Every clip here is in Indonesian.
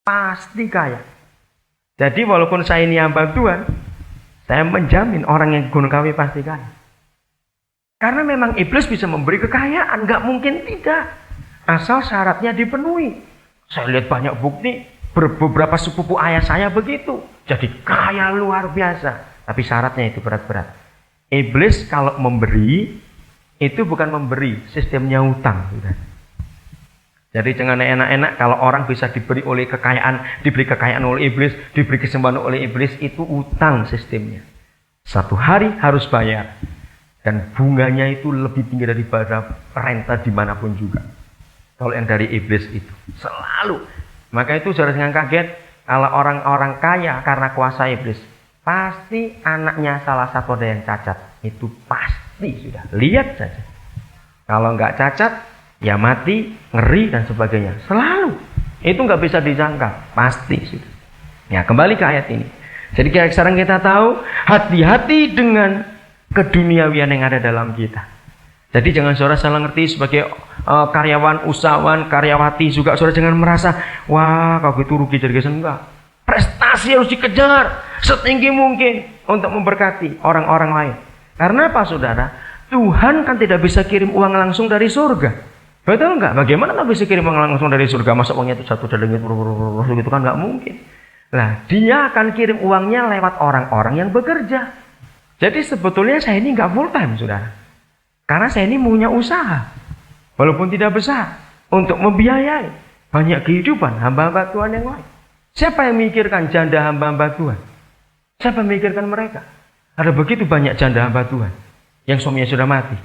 pasti kaya. Jadi walaupun saya ini hamba Tuhan, saya menjamin orang yang gunung kawi pasti kaya. Karena memang iblis bisa memberi kekayaan, nggak mungkin tidak. Asal syaratnya dipenuhi. Saya lihat banyak bukti, beberapa sepupu ayah saya begitu. Jadi kaya luar biasa. Tapi syaratnya itu berat-berat. Iblis kalau memberi, itu bukan memberi, sistemnya utang. Jadi jangan enak-enak kalau orang bisa diberi oleh kekayaan, diberi kekayaan oleh iblis, diberi kesembuhan oleh iblis, itu utang sistemnya. Satu hari harus bayar. Dan bunganya itu lebih tinggi daripada renta dimanapun juga. Kalau yang dari iblis itu. Selalu. Maka itu saudara jangan kaget kalau orang-orang kaya karena kuasa iblis. Pasti anaknya salah satu ada yang cacat. Itu pasti sudah. Lihat saja. Kalau nggak cacat, ya mati, ngeri dan sebagainya. Selalu. Itu nggak bisa dijangka. Pasti sudah. Ya kembali ke ayat ini. Jadi sekarang kita tahu hati-hati dengan keduniawian yang ada dalam kita. Jadi jangan saudara salah ngerti sebagai karyawan, usahawan, karyawati juga saudara jangan merasa wah kalau gitu rugi jadi enggak. Prestasi harus dikejar setinggi mungkin untuk memberkati orang-orang lain. Karena apa saudara? Tuhan kan tidak bisa kirim uang langsung dari surga. Betul enggak? Bagaimana tak bisa kirim uang langsung dari surga? Masa uangnya itu jatuh dari langit gitu kan enggak mungkin. Nah, dia akan kirim uangnya lewat orang-orang yang bekerja. Jadi sebetulnya saya ini enggak full time, saudara. Karena saya ini punya usaha. Walaupun tidak besar. Untuk membiayai banyak kehidupan hamba-hamba Tuhan yang lain. Siapa yang memikirkan janda hamba-hamba Tuhan? Siapa yang memikirkan mereka? Ada begitu banyak janda hamba Tuhan yang suaminya sudah mati.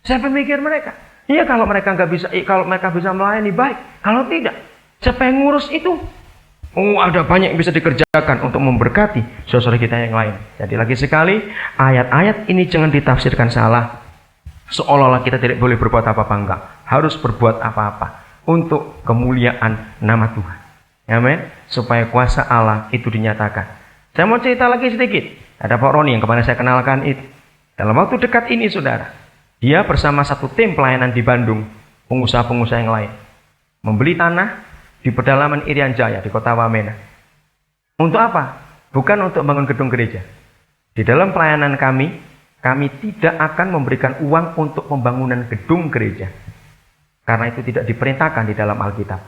Siapa yang memikir mereka? Iya kalau mereka nggak bisa, kalau mereka bisa melayani baik. Kalau tidak, siapa yang ngurus itu? Oh, ada banyak yang bisa dikerjakan untuk memberkati saudara kita yang lain. Jadi lagi sekali, ayat-ayat ini jangan ditafsirkan salah. Seolah-olah kita tidak boleh berbuat apa-apa, enggak. Harus berbuat apa-apa untuk kemuliaan nama Tuhan. Amin. Supaya kuasa Allah itu dinyatakan. Saya mau cerita lagi sedikit. Ada Pak Roni yang kemarin saya kenalkan itu. Dalam waktu dekat ini saudara, dia bersama satu tim pelayanan di Bandung, pengusaha-pengusaha yang lain, membeli tanah di pedalaman Irian Jaya di kota Wamena. Untuk apa? Bukan untuk bangun gedung gereja. Di dalam pelayanan kami tidak akan memberikan uang untuk pembangunan gedung gereja. Karena itu tidak diperintahkan di dalam Alkitab.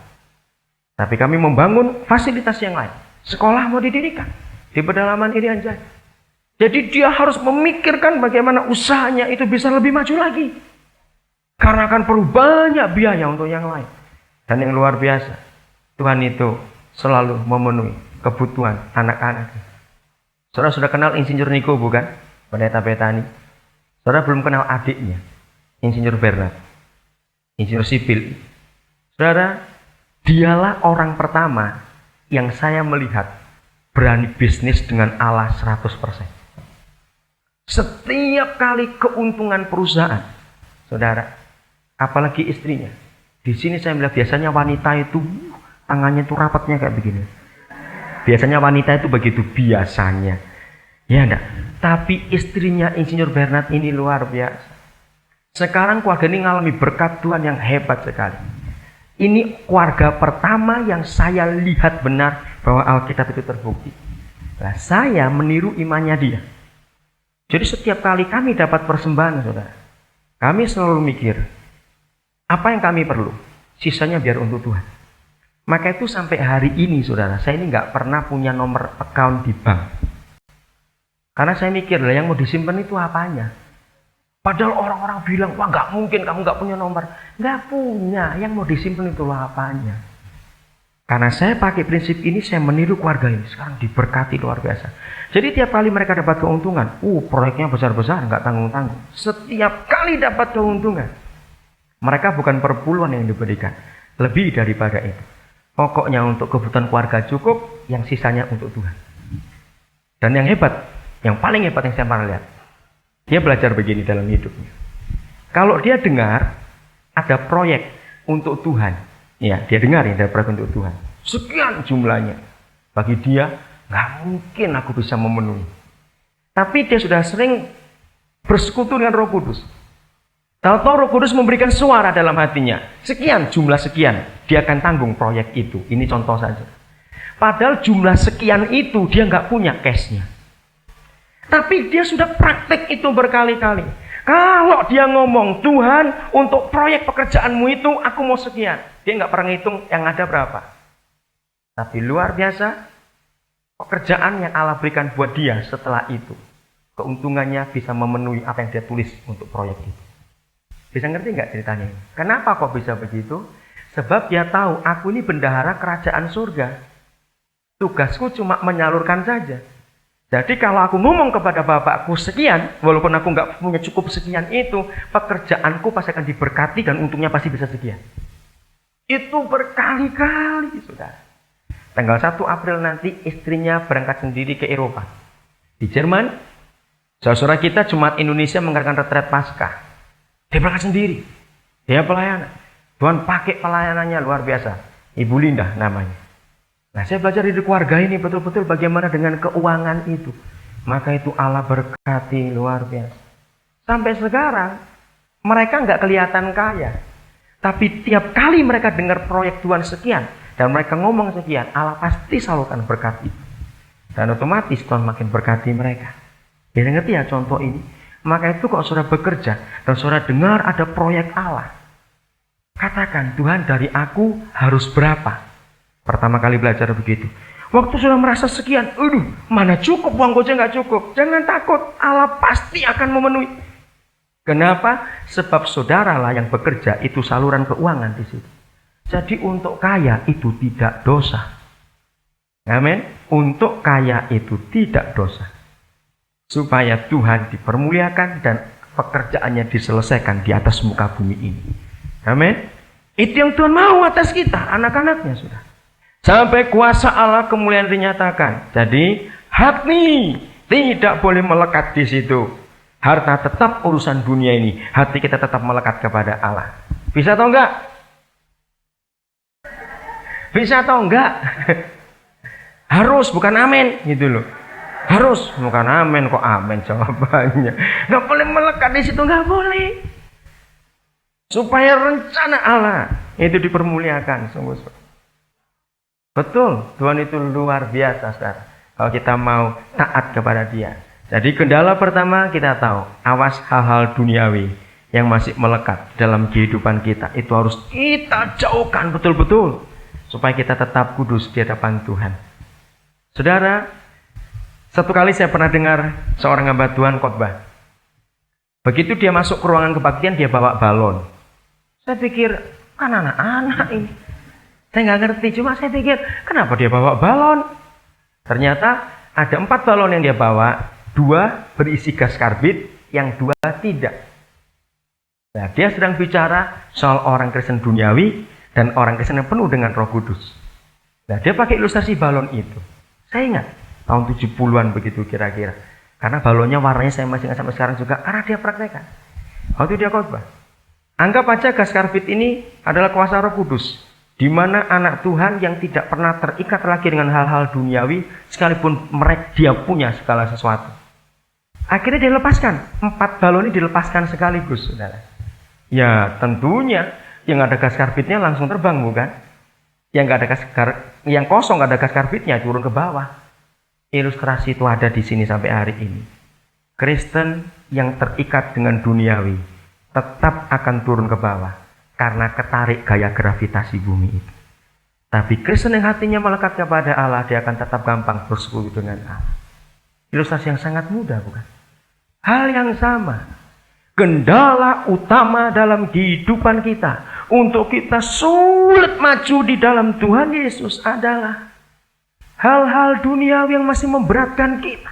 Tapi kami membangun fasilitas yang lain. Sekolah mau didirikan di pedalaman Irian Jaya. Jadi dia harus memikirkan bagaimana usahanya itu bisa lebih maju lagi. Karena akan perlu banyak biaya untuk yang lain. Dan yang luar biasa, Tuhan itu selalu memenuhi kebutuhan anak-anak. Saudara sudah kenal Insinyur Niko bukan? Pendeta Betani. Saudara belum kenal adiknya, Insinyur Bernard. Insinyur sipil. Saudara, dialah orang pertama yang saya melihat berani bisnis dengan Allah 100%. Setiap kali keuntungan perusahaan, saudara, apalagi istrinya. Di sini saya melihat biasanya wanita itu tangannya itu rapatnya kayak begini. Biasanya wanita itu begitu biasanya. Ya enggak? Tapi istrinya Insinyur Bernard ini luar biasa. Sekarang keluarga ini mengalami berkat Tuhan yang hebat sekali. Ini keluarga pertama yang saya lihat benar bahwa Alkitab itu terbukti. Nah, saya meniru imannya dia. Jadi setiap kali kami dapat persembahan, saudara, kami selalu mikir, apa yang kami perlu? Sisanya biar untuk Tuhan. Maka itu sampai hari ini, saudara, saya ini nggak pernah punya nomor account di bank. Karena saya mikir, lah yang mau disimpan itu apanya? Padahal orang-orang bilang, wah nggak mungkin kamu nggak punya nomor. Nggak punya, yang mau disimpan itulah apanya. Karena saya pakai prinsip ini, saya meniru keluarga ini. Sekarang diberkati luar biasa. Jadi tiap kali mereka dapat keuntungan, proyeknya besar-besar, nggak tanggung-tanggung. Setiap kali dapat keuntungan, mereka bukan per puluhan yang diberikan. Lebih daripada itu. Pokoknya untuk kebutuhan keluarga cukup, yang sisanya untuk Tuhan. Dan yang hebat, yang paling hebat yang saya pernah lihat, dia belajar begini dalam hidupnya. Kalau dia dengar ada proyek untuk Tuhan, ya dia dengar ya ada proyek untuk Tuhan. Sekian jumlahnya, bagi dia nggak mungkin aku bisa memenuhi. Tapi dia sudah sering bersekutu dengan Roh Kudus. Tahu-tahu Roh Kudus memberikan suara dalam hatinya. Sekian, jumlah sekian. Dia akan tanggung proyek itu. Ini contoh saja. Padahal jumlah sekian itu dia nggak punya cashnya. Tapi dia sudah praktek itu berkali-kali. Kalau dia ngomong, Tuhan untuk proyek pekerjaanmu itu aku mau sekian. Dia nggak pernah ngitung yang ada berapa. Tapi luar biasa, pekerjaan yang Allah berikan buat dia setelah itu. Keuntungannya bisa memenuhi apa yang dia tulis untuk proyek itu. Bisa ngerti nggak ceritanya? Kenapa kok bisa begitu? Sebab dia tahu, aku ini bendahara kerajaan surga. Tugasku cuma menyalurkan saja. Jadi kalau aku ngomong kepada bapakku sekian, walaupun aku nggak punya cukup sekian itu, pekerjaanku pasti akan diberkati dan untungnya pasti bisa sekian. Itu berkali-kali, saudara. Tanggal 1 April nanti istrinya berangkat sendiri ke Eropa. Di Jerman, saudara kita Jemaat Indonesia mengadakan retret Paskah. Dia berangkat sendiri. Dia pelayanan. Tuhan pakai pelayanannya luar biasa. Ibu Linda namanya. Nah, saya belajar di keluarga ini betul-betul bagaimana dengan keuangan itu. Maka itu Allah berkati luar biasa. Sampai sekarang, mereka nggak kelihatan kaya. Tapi tiap kali mereka dengar proyek Tuhan sekian, dan mereka ngomong sekian, Allah pasti salurkan berkat itu. Dan otomatis Tuhan makin berkati mereka. Bisa ngerti ya contoh ini? Maka itu kok saudara bekerja, dan saudara dengar ada proyek Allah. Katakan, Tuhan dari aku harus berapa? Pertama kali belajar begitu. Waktu sudah merasa sekian, mana cukup, uang gojek nggak cukup. Jangan takut, Allah pasti akan memenuhi. Kenapa? Sebab saudaralah yang bekerja, itu saluran keuangan di situ. Jadi untuk kaya itu tidak dosa. Amin. Untuk kaya itu tidak dosa. Supaya Tuhan dipermuliakan dan pekerjaannya diselesaikan di atas muka bumi ini. Amin. Itu yang Tuhan mau atas kita, anak-anaknya sudah. Sampai kuasa Allah kemuliaan dinyatakan. Jadi hati tidak boleh melekat di situ. Harta tetap urusan dunia ini. Hati kita tetap melekat kepada Allah. Bisa atau enggak? Bisa atau enggak? Harus, bukan amin. Gitu loh. Harus, bukan amin. Kok amin jawabannya? Enggak boleh melekat di situ, enggak boleh. Supaya rencana Allah itu dipermuliakan. Sungguh-sungguh. Betul, Tuhan itu luar biasa sekarang. Kalau kita mau taat kepada Dia. Jadi kendala pertama kita tahu, awas hal-hal duniawi yang masih melekat dalam kehidupan kita. Itu harus kita jauhkan betul-betul. Supaya kita tetap kudus di hadapan Tuhan. Saudara, satu kali saya pernah dengar seorang hamba Tuhan khotbah. Begitu dia masuk ke ruangan kebaktian, dia bawa balon. Saya pikir, kan anak-anak ini. Saya nggak ngerti, cuma saya pikir, kenapa dia bawa balon? Ternyata ada 4 balon yang dia bawa, 2 berisi gas karbit, yang 2 tidak. Nah, dia sedang bicara soal orang Kristen duniawi dan orang Kristen yang penuh dengan Roh Kudus. Nah, dia pakai ilustrasi balon itu. Saya ingat, tahun 70-an begitu kira-kira. Karena balonnya warnanya saya masih ingat sampai sekarang juga, karena dia praktekkan. Waktu dia khotbah. Anggap aja gas karbit ini adalah kuasa Roh Kudus. Di mana anak Tuhan yang tidak pernah terikat lagi dengan hal-hal duniawi, sekalipun mereka dia punya segala sesuatu. Akhirnya dia lepaskan, 4 balon ini dilepaskan sekaligus, saudara. Ya tentunya yang ada gas karbitnya langsung terbang, bukan? Yang kosong nggak ada gas karbitnya turun ke bawah. Ilustrasi itu ada di sini sampai hari ini. Kristen yang terikat dengan duniawi tetap akan turun ke bawah. Karena ketarik gaya gravitasi bumi itu. Tapi Kristen yang hatinya melekat kepada Allah, dia akan tetap gampang bersekutu dengan Allah. Ilustrasi yang sangat mudah, bukan? Hal yang sama. Kendala utama dalam kehidupan kita, untuk kita sulit maju di dalam Tuhan Yesus adalah hal-hal duniawi yang masih memberatkan kita.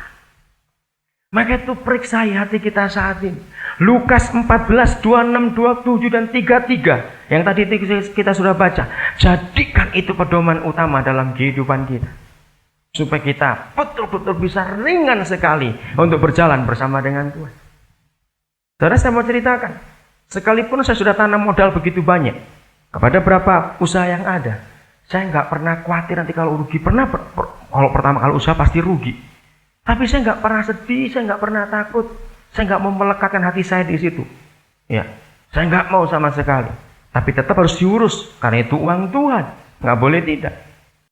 Maka itu periksai hati kita saat ini. Lukas 14, 26, 27, dan 33. Yang tadi kita sudah baca. Jadikan itu pedoman utama dalam kehidupan kita. Supaya kita betul-betul bisa ringan sekali untuk berjalan bersama dengan Tuhan. Saudara, saya mau ceritakan. Sekalipun saya sudah tanam modal begitu banyak. Kepada berapa usaha yang ada. Saya nggak pernah khawatir nanti kalau rugi. Kalau pertama kali usaha pasti rugi. Tapi saya nggak pernah sedih, saya nggak pernah takut. Saya nggak mau melekatkan hati saya di situ. Ya, saya nggak mau sama sekali. Tapi tetap harus diurus, karena itu uang Tuhan. Nggak boleh tidak.